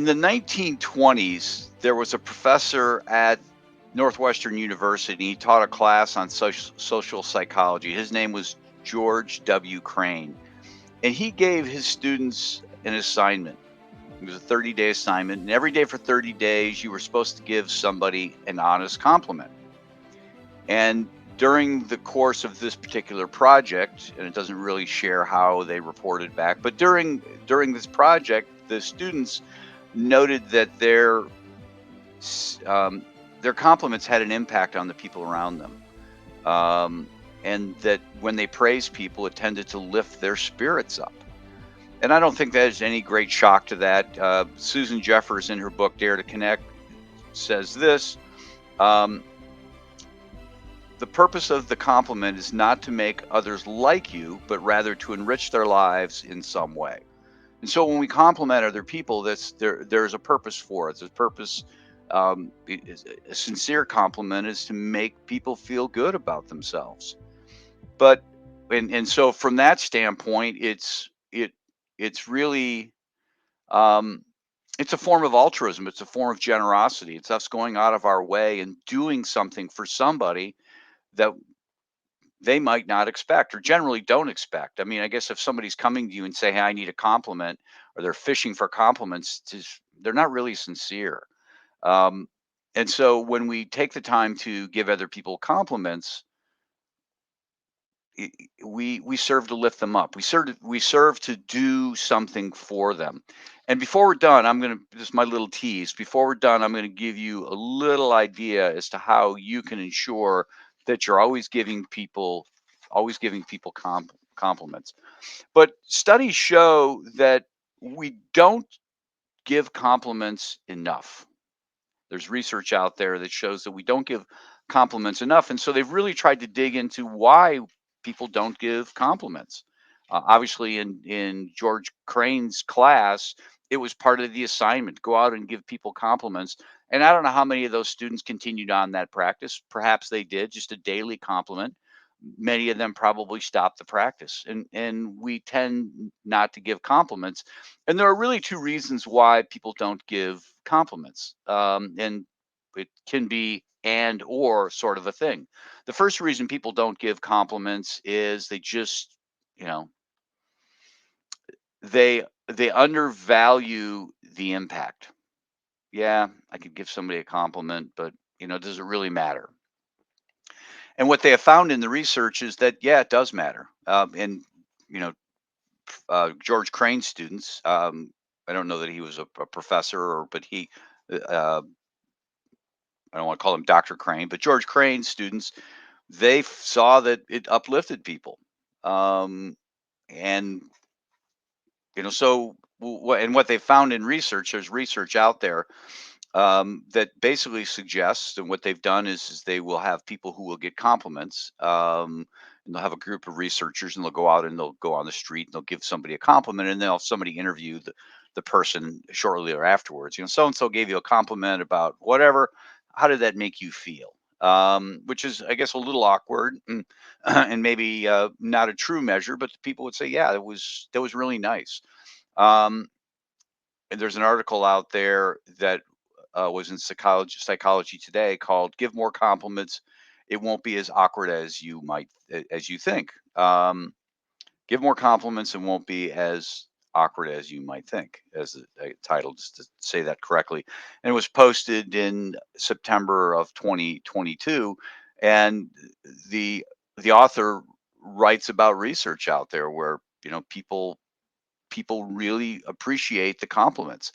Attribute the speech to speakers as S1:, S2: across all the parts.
S1: In the 1920s, there was a professor at Northwestern University. He taught a class on social psychology. His name was George W. Crane. And he gave his students an assignment. It was a 30-day assignment. And every day for 30 days, you were supposed to give somebody an honest compliment. And during the course of this particular project, and it doesn't really share how they reported back, but during this project, the students noted that their compliments had an impact on the people around them, and that when they praised people, it tended to lift their spirits up. And I don't think there's any great shock to that. Susan Jeffers, in her book Dare to Connect, says this. The purpose of the compliment is not to make others like you, but rather to enrich their lives in some way. And so when we compliment other people, there's a purpose for it. There's a purpose. A sincere compliment is to make people feel good about themselves. But and so from that standpoint, it's really it's a form of altruism. It's a form of generosity. It's us going out of our way and doing something for somebody that they might not expect or generally don't expect. I mean, I guess if somebody's coming to you and say, "Hey, I need a compliment," or they're fishing for compliments, they're not really sincere. Um, and so when we take the time to give other people compliments, we serve to lift them up. We serve to do something for them. And before we're done, this is my little tease. Before we're done, I'm gonna give you a little idea as to how you can ensure that you're always giving people compliments. But studies show that we don't give compliments enough. There's research out there that shows that we don't give compliments enough. And so they've really tried to dig into why people don't give compliments. Obviously, in George Crane's class, it was part of the assignment go out and give people compliments. And I don't know how many of those students continued on that practice. Perhaps they did, just a daily compliment. Many of them probably stopped the practice. And we tend not to give compliments, and there are really two reasons why people don't give compliments. And it can be and or sort of a thing. The first reason people don't give compliments is they just, you know, they undervalue the impact. Yeah, I could give somebody a compliment, but does it really matter? And what they have found in the research is that yeah, it does matter. And you know, George Crane students. I don't know that he was a professor, but uh, I don't want to call him Dr. Crane, but George Crane students, they saw that it uplifted people. Um, and, so, and what they found in research, there's research out there that basically suggests, and what they've done is they will have people who will get compliments. And they'll have a group of researchers, and they'll go out and they'll go on the street and they'll give somebody a compliment, and they'll have somebody interview the person shortly or afterwards. So and so gave you a compliment about whatever. How did that make you feel? Which is, I guess, a little awkward and maybe not a true measure, but people would say, yeah, that was really nice. Um, and there's an article out there that was in Psychology Today called "Give More Compliments. It won't be as awkward as you think." Give more compliments and won't be as awkward as you might think, as the title, just to say that correctly. And it was posted in September of 2022, and the the author writes about research out there where people really appreciate the compliments.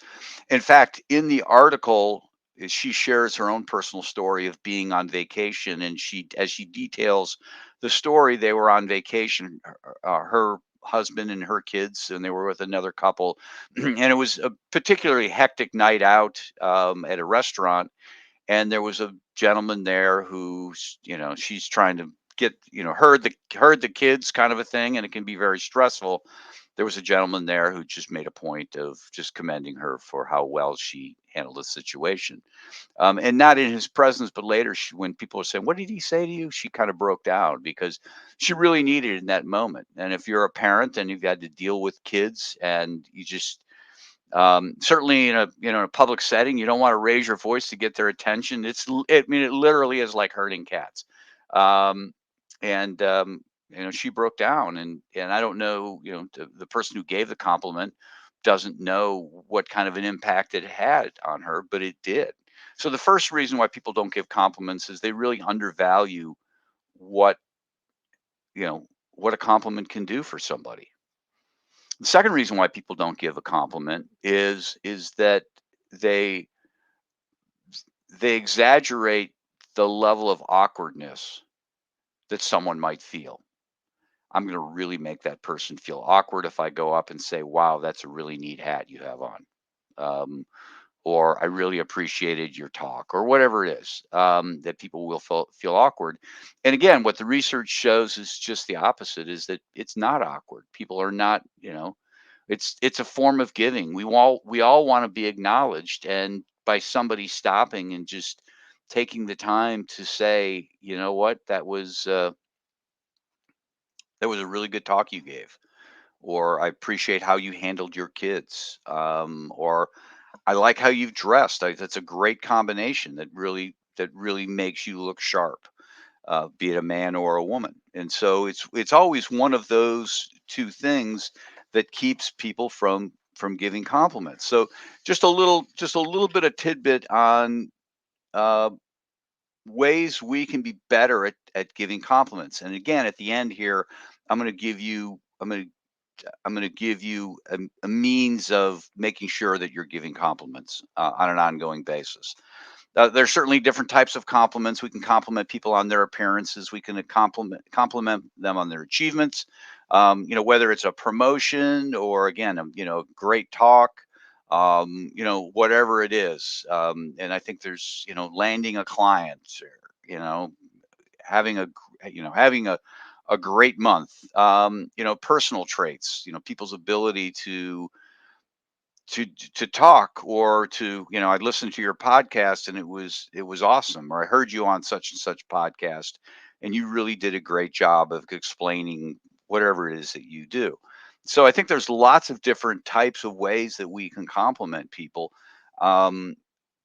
S1: In fact, in the article, she shares her own personal story of being on vacation, and as she details the story, they were on vacation, her husband and her kids, and they were with another couple, and it was a particularly hectic night out at a restaurant, and there was a gentleman there who's, she's trying to get, herd the kids kind of a thing, and it can be very stressful. There was a gentleman there who just made a point of just commending her for how well she handled the situation. And not in his presence, but later, when people were saying, "What did he say to you?" She kind of broke down because she really needed it in that moment. And if you're a parent and you've had to deal with kids and you just Certainly in a in a public setting, you don't want to raise your voice to get their attention. I mean, it literally is like herding cats. Um, and she broke down, and I don't know, the person who gave the compliment doesn't know what kind of an impact it had on her, but it did. So the first reason why people don't give compliments is they really undervalue what you know what a compliment can do for somebody. The second reason why people don't give a compliment is that they they exaggerate the level of awkwardness that someone might feel. I'm going to really make that person feel awkward if I go up and say, "Wow, that's a really neat hat you have on," or "I really appreciated your talk," or whatever it is, that people will feel awkward. And again, what the research shows is just the opposite: is that it's not awkward. People are not, it's a form of giving. We all want to be acknowledged, and by somebody stopping and just taking the time to say, you know what, that was a really good talk you gave, or I appreciate how you handled your kids, or I like how you've dressed. That's a great combination that really makes you look sharp, be it a man or a woman. And so it's always one of those two things that keeps people from giving compliments. So just a little bit of tidbit on uh, ways we can be better at giving compliments. And again, at the end here, I'm going to give you a means of making sure that you're giving compliments on an ongoing basis. There's certainly different types of compliments. We can compliment people on their appearances. We can compliment them on their achievements. Whether it's a promotion or again, great talk. Whatever it is. And I think there's, landing a client, or, having a great month. Personal traits. People's ability to talk, or I listened to your podcast and it was awesome, or I heard you on such and such podcast and you really did a great job of explaining whatever it is that you do. So I think there's lots of different types of ways that we can compliment people. um,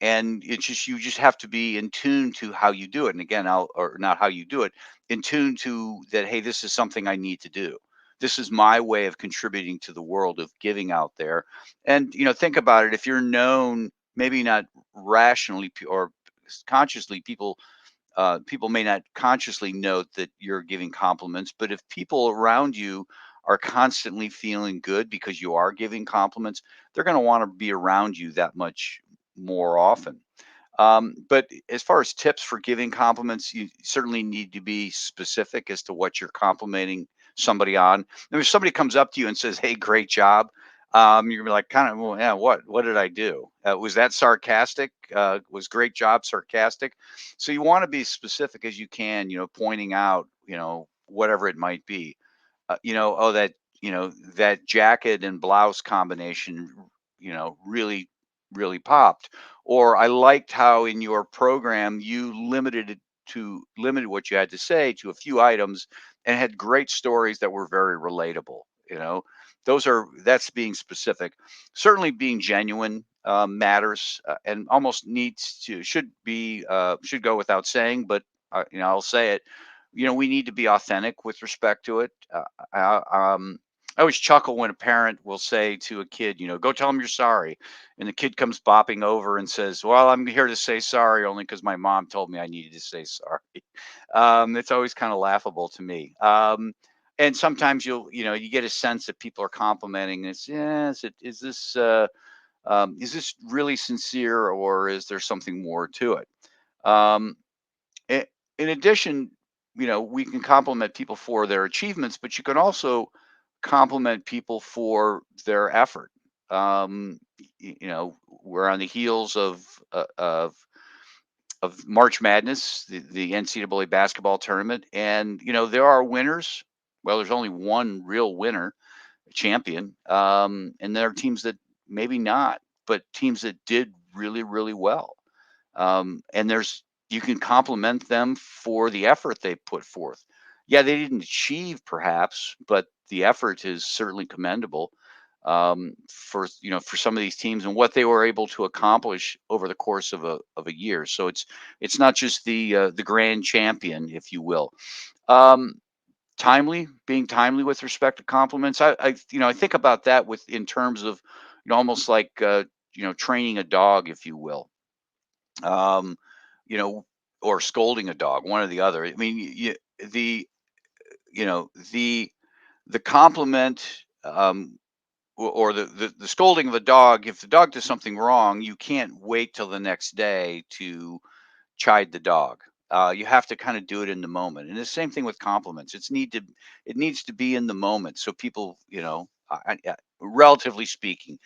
S1: and you just have to be in tune to how you do it, and again, or not how you do it, in tune to that, hey, this is something I need to do. This is my way of contributing to the world, of giving out there. And think about it. If you're known, maybe not rationally or consciously, people may not consciously note that you're giving compliments, but if people around you are constantly feeling good because you are giving compliments, they're going to want to be around you that much more often. But as far as tips for giving compliments, you certainly need to be specific as to what you're complimenting somebody on. And if somebody comes up to you and says, "Hey, great job," you're gonna be like, kind of, well, yeah, what did I do? Was that sarcastic? Was great job sarcastic? So you want to be specific as you can, pointing out, whatever it might be. Oh, that jacket and blouse combination, really popped. Or I liked how in your program you limited what you had to say to a few items and had great stories that were very relatable. That's being specific. Certainly being genuine matters, and almost should go without saying, but I'll say it. We need to be authentic with respect to it. I always chuckle when a parent will say to a kid, "Go tell them you're sorry," and the kid comes bopping over and says, "Well, I'm here to say sorry only because my mom told me I needed to say sorry." It's always kind of laughable to me. And sometimes you get a sense that people are complimenting. It's, yeah, is this really sincere, or is there something more to it? Um, I- in addition, we can compliment people for their achievements, but you can also compliment people for their effort. We're on the heels of March Madness, the NCAA basketball tournament, and there are winners. Well, there's only one real winner, champion, and there are teams that maybe not, but teams that did really, really well. And you can compliment them for the effort they put forth. Yeah, they didn't achieve perhaps, but the effort is certainly commendable. for for some of these teams and what they were able to accomplish over the course of a year. So it's not just the grand champion, if you will. Um, being timely with respect to compliments. I think about that with in terms of almost like training a dog, if you will. Um, you know, or scolding a dog, one or the other. I mean, the you know the compliment. Or the scolding of a dog, if the dog does something wrong, you can't wait till the next day to chide the dog. You have to kind of do it in the moment. And the same thing with compliments. It needs to be in the moment. So people, relatively speaking,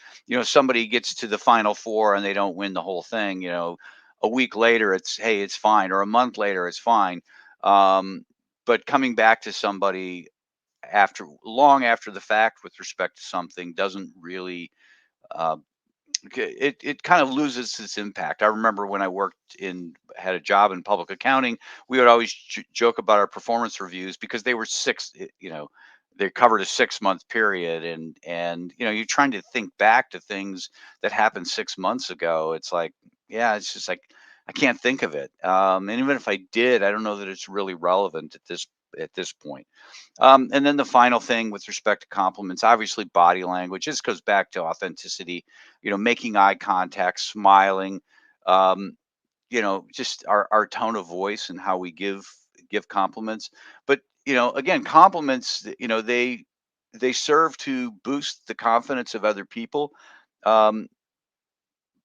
S1: somebody gets to the final four and they don't win the whole thing. A week later, it's hey, it's fine, or a month later, it's fine. Um, but coming back to somebody long after the fact with respect to something doesn't really uh, it kind of loses its impact. I remember when I had a job in public accounting, we would always joke about our performance reviews because they were they covered a 6 month period, and you're trying to think back to things that happened 6 months ago. It's like, yeah, it's just like I can't think of it. And even if I did, I don't know that it's really relevant at this point. And then the final thing with respect to compliments, obviously body language. This goes back to authenticity, making eye contact, smiling, um, just our tone of voice and how we give compliments. But again, compliments, they serve to boost the confidence of other people. Um,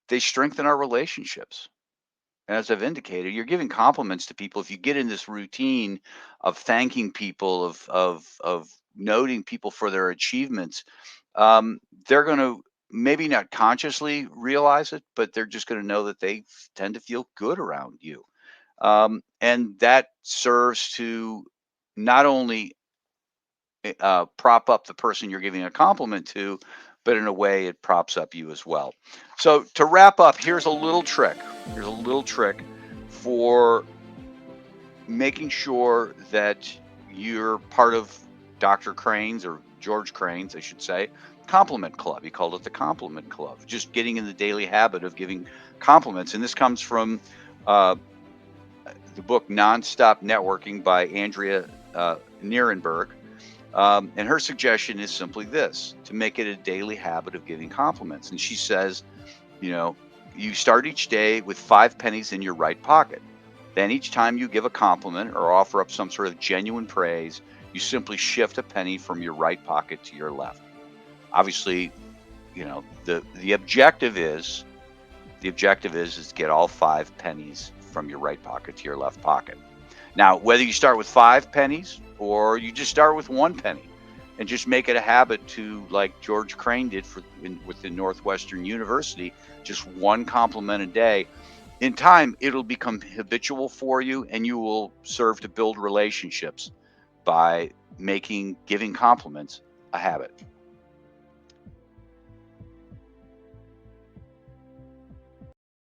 S1: they strengthen our relationships. And as I've indicated, you're giving compliments to people. If you get in this routine of thanking people, of noting people for their achievements, um, they're going to maybe not consciously realize it, but they're just going to know that they tend to feel good around you. And that serves to not only prop up the person you're giving a compliment to, but in a way it props up you as well. So to wrap up, here's a little trick. Here's a little trick for making sure that you're part of Dr. Crane's, or George Crane's, I should say, compliment club. He called it the compliment club. Just getting in the daily habit of giving compliments. And this comes from uh, the book Nonstop Networking by Andrea Nierenberg. And her suggestion is simply this: to make it a daily habit of giving compliments. And she says, you know, you start each day with 5 pennies in your right pocket. Then each time you give a compliment or offer up some sort of genuine praise, you simply shift a penny from your right pocket to your left. Obviously, the objective is to get all 5 pennies from your right pocket to your left pocket. Now, whether you start with 5 pennies or you just start with 1 penny and just make it a habit to, like George Crane did within Northwestern University, just one compliment a day. In time, it'll become habitual for you, and you will serve to build relationships by making giving compliments a habit.